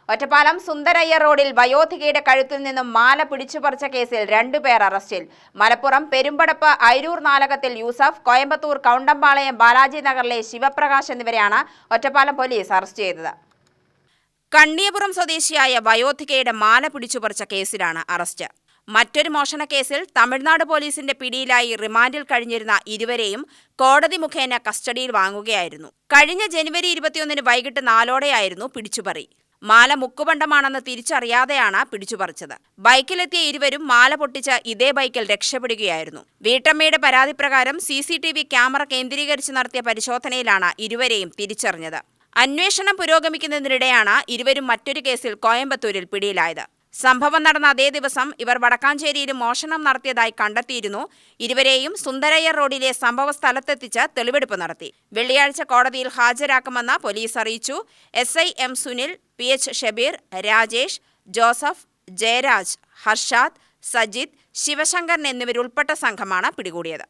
ഒറ്റപ്പാലം സുന്ദരയ്യ റോഡിൽ വയോധികയുടെ കഴുത്തിൽ നിന്നും മാല പിടിച്ചുപറിച്ച കേസിൽ 2 പേർ അറസ്റ്റിൽ. മലപ്പുറം പെരുമ്പടപ്പ് ഐരൂർ നാലകത്തിൽ യൂസഫ്, കോയമ്പത്തൂർ കൗണ്ടമ്പാളയം ബാലാജി നഗറിലെ ശിവപ്രകാശ് എന്നിവരെയാണ് ഒറ്റപ്പാലം പോലീസ് അറസ്റ്റ് ചെയ്തത്. കണ്ണിയപുരം സ്വദേശിയായ വയോധികയുടെ മാല പിടിച്ചുപറിച്ച കേസിലാണ് അറസ്റ്റ്. മറ്റൊരു മോഷണക്കേസിൽ തമിഴ്നാട് പോലീസിന്റെ പിടിയിലായി റിമാൻഡിൽ കഴിഞ്ഞിരുന്ന ഇരുവരെയും കോടതി മുഖേന കസ്റ്റഡിയിൽ വാങ്ങുകയായിരുന്നു. കഴിഞ്ഞ ജനുവരി 21 വൈകിട്ട് 4ഓടെയായിരുന്നു പിടിച്ചുപറി. മാല മുക്കുബണ്ടമാണെന്ന് തിരിച്ചറിയാതെയാണ് പിടിച്ചുപറിച്ചത്. ബൈക്കിലെത്തിയ ഇരുവരും മാല പൊട്ടിച്ച് ഇതേ ബൈക്കിൽ രക്ഷപ്പെടുകയായിരുന്നു. വീട്ടമ്മയുടെ പരാതി പ്രകാരം CCTV ക്യാമറ കേന്ദ്രീകരിച്ച് നടത്തിയ പരിശോധനയിലാണ് ഇരുവരെയും തിരിച്ചറിഞ്ഞത്. അന്വേഷണം പുരോഗമിക്കുന്നതിനിടെയാണ് ഇരുവരും മറ്റൊരു കേസിൽ കോയമ്പത്തൂരിൽ പിടിയിലായത്. സംഭവം നടന്ന അതേ ദിവസം ഇവർ വടക്കാഞ്ചേരിയിലും മോഷണം നടത്തിയതായി കണ്ടെത്തിയിരുന്നു. ഇരുവരെയും സുന്ദരയ്യ റോഡിലെ സംഭവ സ്ഥലത്തെത്തിച്ച് തെളിവെടുപ്പ് നടത്തി. വെള്ളിയാഴ്ച കോടതിയിൽ ഹാജരാക്കുമെന്ന് പോലീസ് അറിയിച്ചു. SI M Sunil, PH Shabeer, Rajesh, Joseph, Jayaraj, Harshad, Sajith, Sivasankaran എന്നിവരുൾപ്പെട്ട സംഘമാണ് പിടികൂടിയത്.